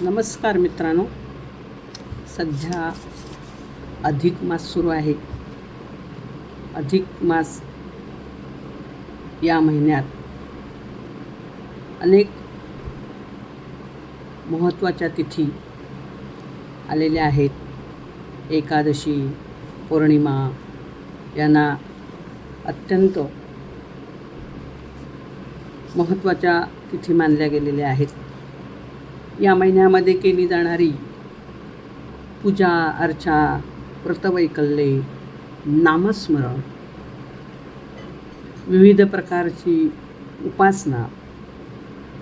नमस्कार मित्रांनो, सध्या अधिक मास सुरू आहे. अधिक मास या महिन्यात अनेक महत्त्वाच्या तिथी आलेल्या आहेत. एकादशी, पौर्णिमा यांना अत्यंत महत्त्वाच्या तिथी मानल्या गेलेल्या आहेत. या महिन्यामध्ये केली जाणारी पूजा अर्चा, व्रतवैकल्ये, नामस्मरण, विविध प्रकारची उपासना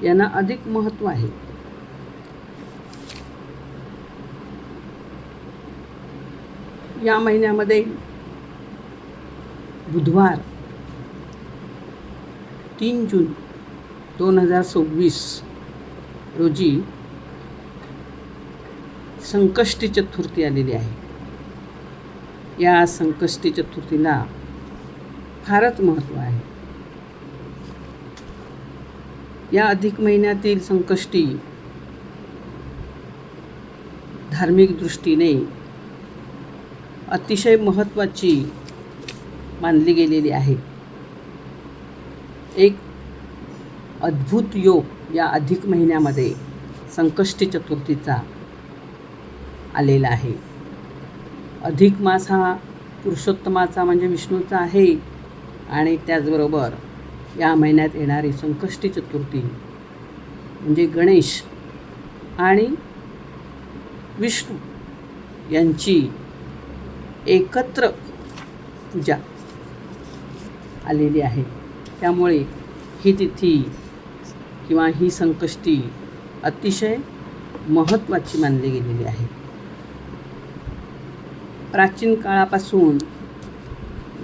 यांना अधिक महत्त्व आहे. या महिन्यामध्ये बुधवार 3 जून 2026 रोजी संकष्टी चतुर्थी आलेली आहे. या संकष्टी चतुर्थीला फारच महत्त्व आहे. या अधिक महिन्यातील संकष्टी धार्मिक दृष्टीने अतिशय महत्त्वाची मानली गेलेली आहे. एक अद्भुत योग या अधिक महिन्यामध्ये संकष्टी चतुर्थीचा आलेला आहे. अधिक मास हा पुरुषोत्तमाचा म्हणजे विष्णूचा आहे आणि त्याचबरोबर या महिन्यात येणारी संकष्टी चतुर्थी म्हणजे गणेश आणि विष्णू यांची एकत्र पूजा आलेली आहे. त्यामुळे ही तिथी किंवा ही संकष्टी अतिशय महत्त्वाची मानली गेलेली आहे. प्राचीन काळापासून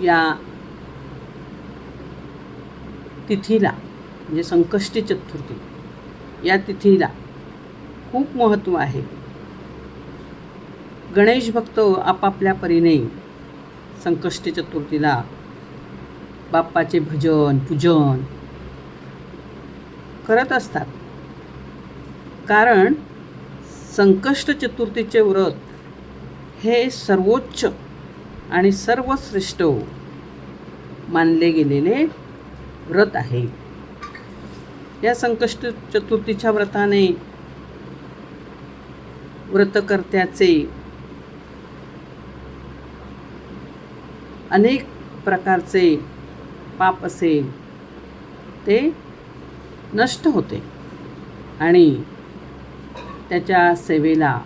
या तिथीला म्हणजे संकष्टी चतुर्थी या तिथीला खूप महत्त्व आहे. गणेश भक्त आपापल्या परीने संकष्टी चतुर्थीला बाप्पाचे भजन पूजन करत असतात. कारण संकष्ट चतुर्थीचे व्रत हे सर्वोच्च आणि सर्वश्रेष्ठ मानले गेलेले व्रत आहे. या संकष्ट चतुर्थीच्या व्रताने व्रतकर्त्याचे अनेक प्रकारचे पाप असेल ते नष्ट होते आणि त्याच्या सेवेला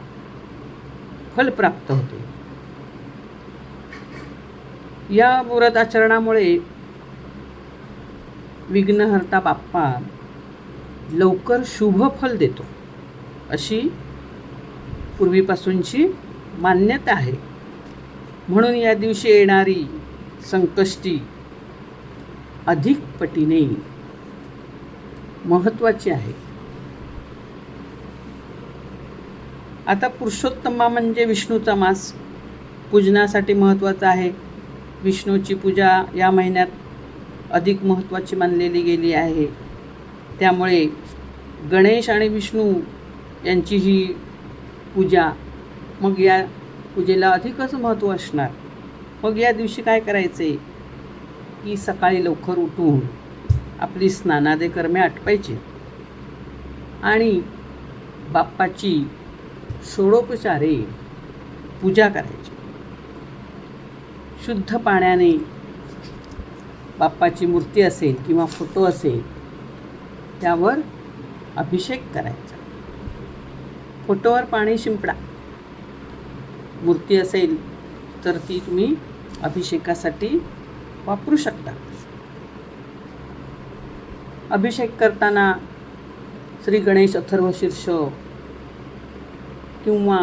फल प्राप्त होते. या व्रत आचरणामुळे विघ्नहर्ता बाप्पा लवकर शुभ फल देतो अशी पूर्वीपासूनची मान्यता आहे. म्हणून या दिवशी येणारी संकष्टी अधिक पटीने महत्त्वाची आहे. आता पुरुषोत्तमा म्हणजे विष्णूचा मास पूजनासाठी महत्त्वाचा आहे. विष्णूची पूजा या महिन्यात अधिक महत्त्वाची मानलेली गेली आहे. त्यामुळे गणेश आणि विष्णू यांची ही पूजा, मग या पूजेला अधिकच महत्त्व असणार. मग या दिवशी काय करायचे की सकाळी लवकर उठून आपली स्नानादी कर्मे आटपायची आणि बाप्पाची षोडोपचारे पूजा करायची. शुद्ध पाण्याने बाप्पाची मूर्ती असेल किंवा फोटो असेल त्यावर अभिषेक करायचा. फोटोवर पाणी शिंपडा. मूर्ती असेल तर ती तुम्ही अभिषेकासाठी वापरू शकता. अभिषेक करताना श्री गणेश अथर्वशीर्ष किंवा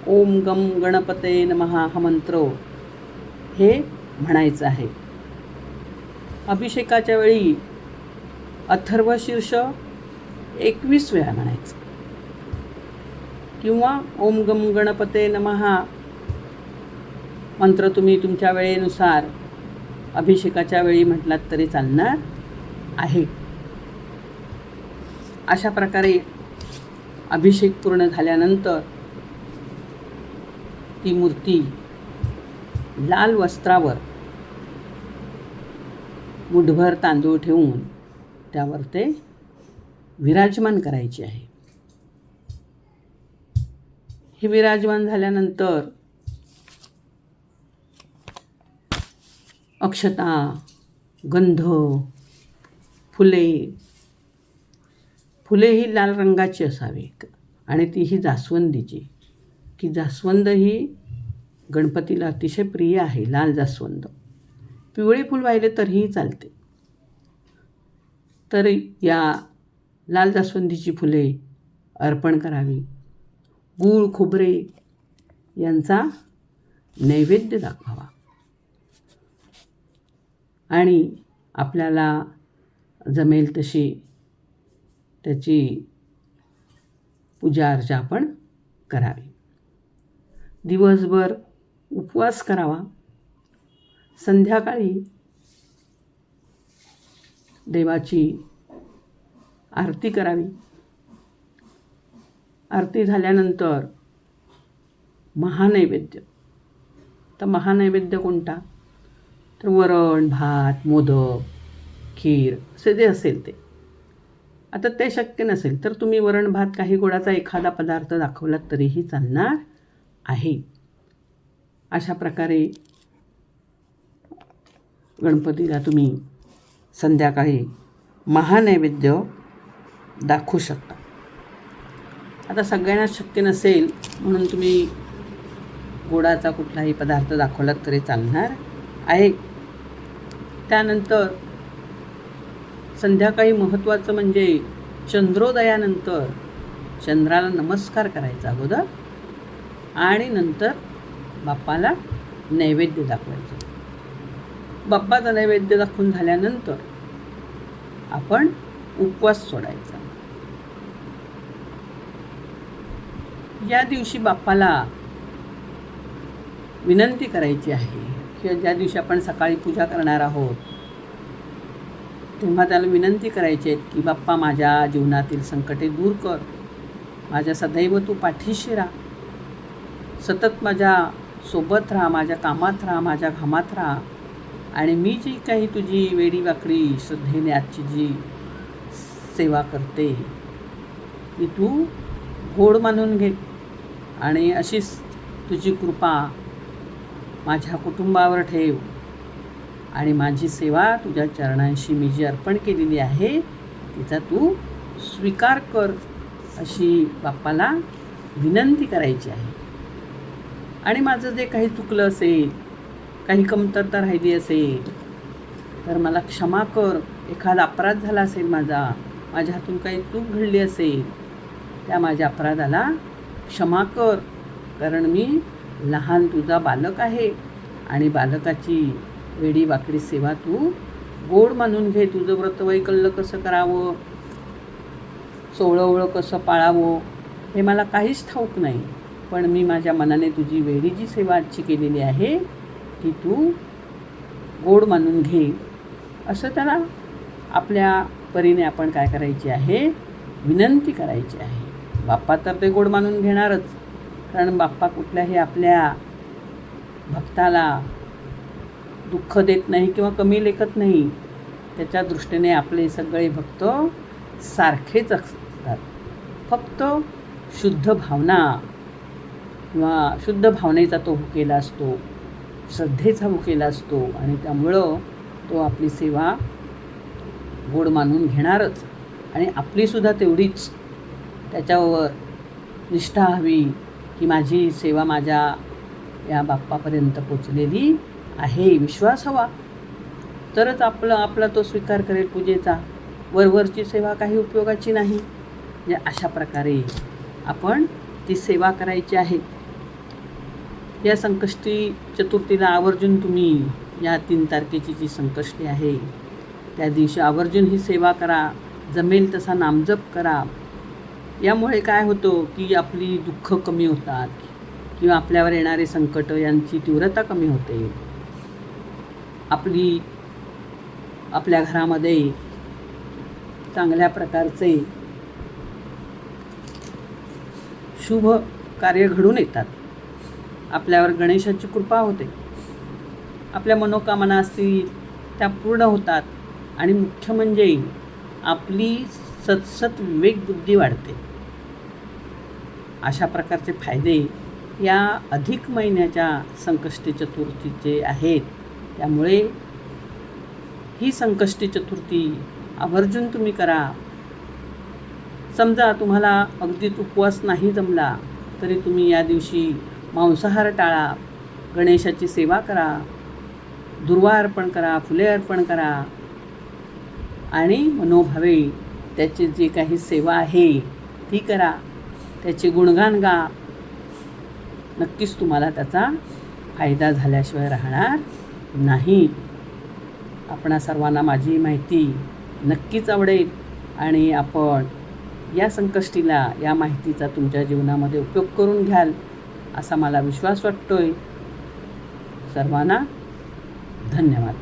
ओम गम गणपते नमः हा मंत्र हे म्हणायचं आहे. अभिषेकाच्या वेळी अथर्वशीर्ष 21 वेळा म्हणायचं किंवा ओम गम गणपते नमः मंत्र तुम्ही तुमच्या वेळेनुसार अभिषेकाच्या वेळी म्हटलात तरी चालणार आहे. अशा प्रकारे अभिषेक पूर्ण झाल्यानंतर ती मूर्ती लाल वस्त्रावर मुठभर तांदूळ ठेवून त्यावर ते विराजमान करायचे आहे. हे विराजमान झाल्यानंतर अक्षता, गंध, फुले ही लाल रंगाची असावी आणि तीही जास्वंदीची, की जास्वंद ही गणपतीला अतिशय प्रिय आहे. लाल जास्वंद, पिवळे फूल वाहिले तरीही चालते. तर या लाल जास्वंदीची फुले अर्पण करावी. गूळ खोबरे यांचा नैवेद्य दाखवावा आणि आपल्याला जमेल तशी त्याची पूजा अर्चा आपण करावी. दिवसभर उपवास करावा. संध्याकाळी देवाची आरती करावी. आरती झाल्यानंतर महानैवेद्य. तर महानैवेद्य कोणता? तर वरण, भात, मोदक, खीर असे जे असेल ते. आता ते शक्य नसेल तर तुम्ही वरण भात काही गोडाचा एखादा पदार्थ दाखवलात तरीही चालणार आहे. अशा प्रकारे गणपतीला तुम्ही संध्याकाळी महानैवेद्य दाखवू शकता. आता सगळ्यांना शक्य नसेल म्हणून तुम्ही गोडाचा कुठलाही पदार्थ दाखवलात तरी चालणार आहे. त्यानंतर संध्याकाळी महत्त्वाचं म्हणजे चंद्रोदयानंतर चंद्राला नमस्कार करायचा अगोदर आणि नंतर बाप्पाला नैवेद्य दाखवायचं. बाप्पाचा नैवेद्य दाखवून झाल्यानंतर आपण उपवास सोडायचा. या दिवशी बाप्पाला विनंती करायची आहे किंवा ज्या दिवशी आपण सकाळी पूजा करणार आहोत तेव्हा त्याला विनंती करायची आहे की बाप्पा माझ्या जीवनातील संकटे दूर कर. माझ्या सदैव तू पाठीशी राहा. सतत माझ्या सोबत राहा. माझ्या कामात राहा. माझ्या घामात राहा. आणि मी जी काही तुझी वेडीवाकडी श्रद्धेने आजची जी सेवा करते ती तू गोड मानून घे आणि अशीच तुझी कृपा माझ्या कुटुंबावर ठेव आणि माझी सेवा तुझ्या चरणांशी मी जी अर्पण केलेली आहे तिचा तू स्वीकार कर अशी बाप्पाला विनंती करायची आहे. आणि माझं जे काही चुकलं असेल, काही कमतरता राहिली असेल तर मला क्षमा कर. एखादा अपराध झाला असेल माझ्या हातून काही चूक घडली असेल त्या माझ्या अपराधाला क्षमा कर. कारण मी लहान तुझा बालक आहे आणि बालकाची वेडी वाकडी सेवा तू गोड मानून घे. तुझं व्रतवैकल्य कसं करावं, सोवळं कसं पाळावं हे मला काहीच ठाऊक नाही. पण मी माझ्या मनाने तुझी वेडी जी सेवा आजची केलेली आहे ती तू गोड मानून घे असं त्याला आपल्या परीने आपण काय करायची आहे, विनंती करायची आहे. बाप्पा तर ते गोड मानून घेणारच, कारण बाप्पा कुठल्याही आपल्या भक्ताला दुःख देत नाही किंवा कमी लेखत नाही. त्याच्या दृष्टीने आपले सगळे भक्त सारखेच असतात. फक्त शुद्ध भावना किंवा शुद्ध भावनेचा तो भुकेला असतो, श्रद्धेचा भुकेला असतो आणि त्यामुळं तो आपली सेवा गोड मानून घेणारच. आणि आपलीसुद्धा तेवढीच त्याच्यावर निष्ठा हवी की माझी सेवा माझ्या या बाप्पापर्यंत पोचलेली आहे, विश्वास हवा. तरच आपला तो स्वीकार करेल पूजेचा. वरवरची सेवा काही उपयोगाची नाही. म्हणजे अशा प्रकारे आपण ती सेवा करायची आहे. या संकष्टी चतुर्थीला आवर्जून तुम्ही या 3 तारखेची जी संकष्टी आहे त्या दिवशी आवर्जून ही सेवा करा. जमेल तसा नामजप करा. यामुळे काय होतं की आपली दुःख कमी होतात किंवा आपल्यावर येणारे संकट यांची तीव्रता कमी होते. आपल्या घरामध्ये चांगल्या प्रकारचे शुभ कार्य घडून येतात. आपल्यावर गणेशाची कृपा होते. आपल्या मनोकामना असतील त्या पूर्ण होतात. आणि मुख्य म्हणजे आपली सतसत विवेकबुद्धी वाढते. अशा प्रकारचे फायदे या अधिक महिन्याच्या संकष्टी चतुर्थीचे आहेत. त्यामुळे ही संकष्टी चतुर्थी आवर्जून तुम्ही करा. समजा तुम्हाला अगदीच उपवास नाही जमला तरी तुम्ही या दिवशी मांसाहार टाळा, गणेशाची सेवा करा, दुर्वा अर्पण करा, फुले अर्पण करा आणि मनोभावे त्याची जी काही सेवा आहे ती करा, त्याचे गुणगान गा. नक्कीच तुम्हाला त्याचा फायदा झाल्याशिवाय राहणार नाही. आपणा सर्वांना माझी माहिती नक्कीच आवडेल आणि आपण या संकष्टीला या माहितीचा तुमच्या जीवनामध्ये उपयोग करून घ्याल असा मला विश्वास वाटतोय. सर्वांना धन्यवाद.